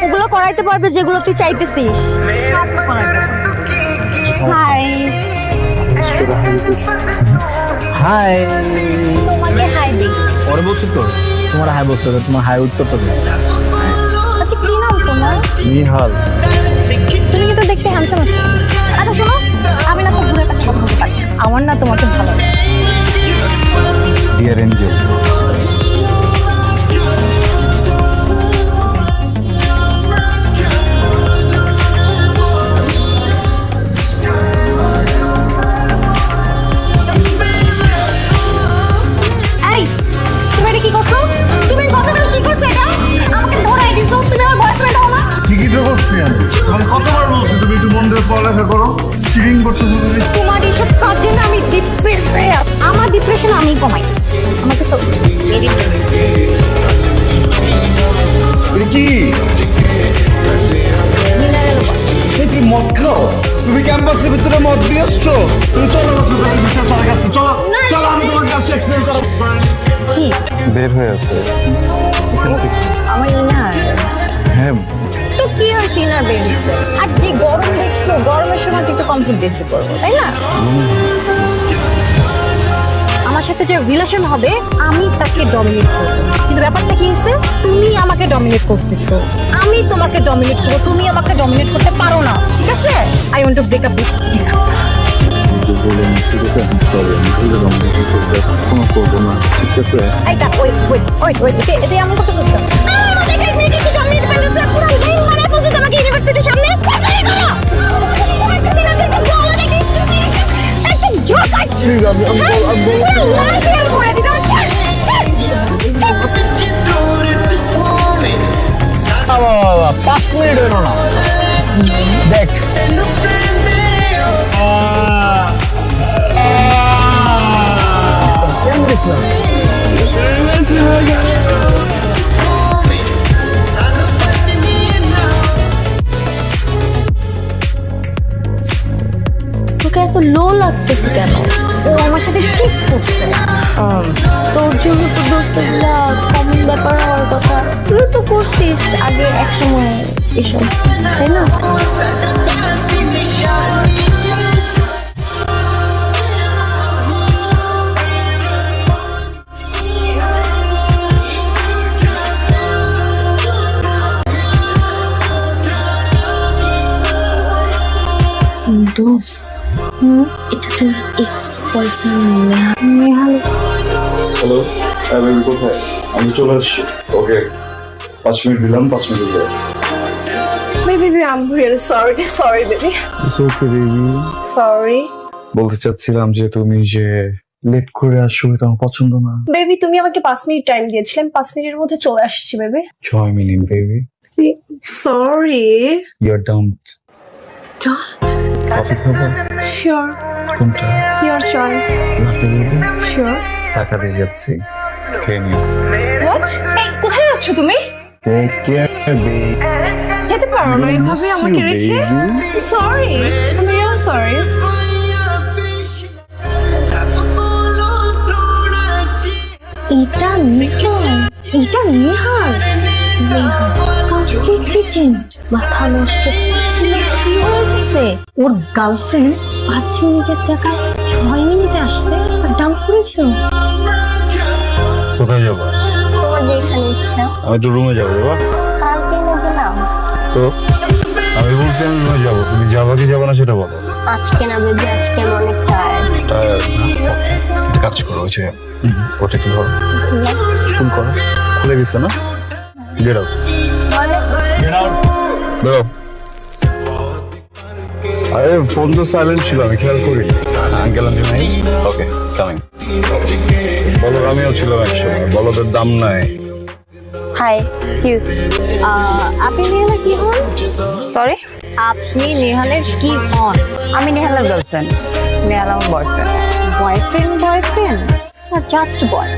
ওগুলো করাইতে পারবে যেগুলো তুই চাইতেছিস। হাই হাই, তোমাকে হাই দিই। পরে বলছো তো, তোমার হাই বলছো, তোমার হাই উত্তর তো নেই। আচ্ছা কি নাম তোমার? নিহাল। তুমি কিন্তু দেখতে হ্যান্ডসাম আছো। আচ্ছা শোনো, আমি না তো দূরের কাছে কথা বলতে পারি, আমার না তোমাকে ভালো লাগে। ডিয়ার এঞ্জেল, এই তুমি এটা কি করছো? তুমি গতকাল কি করছো? এটা আমাকে ধরাই দিছো। তুমি আমার বয়ফ্রেন্ড হও না? ঠিকই তো করছি আমি। তোমাকে কতবার বলছি তুমি একটু মন দিয়ে পড়ালেখা করো, চিটিং করতেছো তুমি। তোমার এইসব কাজে না আমি ডিপ্রেস হয়ে আছি। আমার ডিপ্রেশন আমি কমাইতেছি। আমাকে সব এটা কি? এই তুই মদ খাও? তুমি ক্যাম্পাসের ভিতরে মদ দিয়ে আসছো? তুমি চলো আমার কাছে, চলো চলো, আমি তোমার কাছে এক্সপ্লেন করো। কি বের হয়ে আছে। আমার ইনার হ্যাঁ, তো কি আর সিনার বের হইছে? আর যে গরম দেখছো, গরমের সময় তো একটু কমফোর্ট বেশি করবো, তাই না? আমার সাথে যে রিলেশন হবে আমি তাকে ডমিনেট করবো, কিন্তু ব্যাপারটা কি হচ্ছে, তুমি আমাকে ডমিনেট করতেছো, আমি তোমাকে ডমিনেট করবো, তুমি আমাকে ডমিনেট করতে পারো না, ঠিক আছে? I want to break up with ঠিক আছে, সরি, আমি ভুলে গেলাম, ঠিক আছে, কোনো করবো না, ঠিক আছে। এই তা ওয়েট এতে এমন কথা বলছো? আমার মনে হয় মেয়ে কিছু ডমিনেট করতেছে, পুরো লাইন মানে ফেলছে আমাকে ইউনিভার্সিটির সামনে। এই করো একদম জোর কাট। ঠিক আছে, আমি লাল করে দিছো। বাবা 5 মিনিট হলো না, দেখ তোকে এত লো লাগতেছে কেন? ও আমার সাথে ঠিক করছে। তোর জন্য তো দোস্তগুলা কমন ব্যাপার হওয়ার কথা। তুই তো করছিস আগে এক সময় এসব, তাই না? দোস্ত, এটা তোর ex boyfriend Nehal. Hello, baby কোথায়? আমি চলে আসছি। ওকে, 5 মিনিট দিলাম, 5 মিনিট চলে আসছি। Baby, I'm really sorry baby. It's okay baby. Sorry. বলতে চাচ্ছিলাম যে তুমি যে লেট করে আসছো এটা আমার পছন্দ না। বেবি তুমি আমাকে 5 মিনিট টাইম দিয়েছিলেন, 5 মিনিটের মধ্যে চলে আসছি baby. 6 minute baby. Sorry. You're dumped. Don't. Coffee খাবো? Sure. কোনটা? Your choice. লাটে বেবি? Sure. টাকা দিয়ে যাচ্ছি, খেয়ে নিও। What? এই কোথায় যাচ্ছ তুমি? Take care baby. যেতে পারো না এভাবে আমাকে রেখে। Sorry. I'm really sorry. এটা নিহাল কমপ্লিটলি চেঞ্জড, মাথা নষ্ট। কি হয়েছে? ওর গার্লফ্রেন্ড 5 মিনিটের জায়গায় 6 মিনিটে আসছে আর ডাম্প করে দিল। কোথায় যাবো? তোমার যেখানে ইচ্ছা। আমি তো রুমে যাবো বাবা। কালকে নেবে না? তো আমি বলছি আমি রুমে যাবো, তুমি যাবো কি যাবো না সেটা বলো। আজকে না বেবি, আজকে আমি অনেক টায়ার্ড। টায়ার্ড না? একটা কাজ করো, ওই যে ওটা একটু ধরো, ফোন করো, খুলে গেছে না? গেট আউট, বেরো। আরে ফোন তো সাইলেন্ট ছিল, আমি খেয়াল করি। আঙ্কেল আন্টি নাই? ওকে, কামিং। বলো আমিও ছিলাম একসময়, বলদের দাম নাই। হাই, এক্সকিউজ, আপনি নেহালের কি হন? সরি, আপনি নেহালের কি হন? আমি নেহালের গার্লফ্রেন্ড, নেহাল আমার বয়ফ্রেন্ড। বয়ফ্রেন্ড না জাস্ট বয়?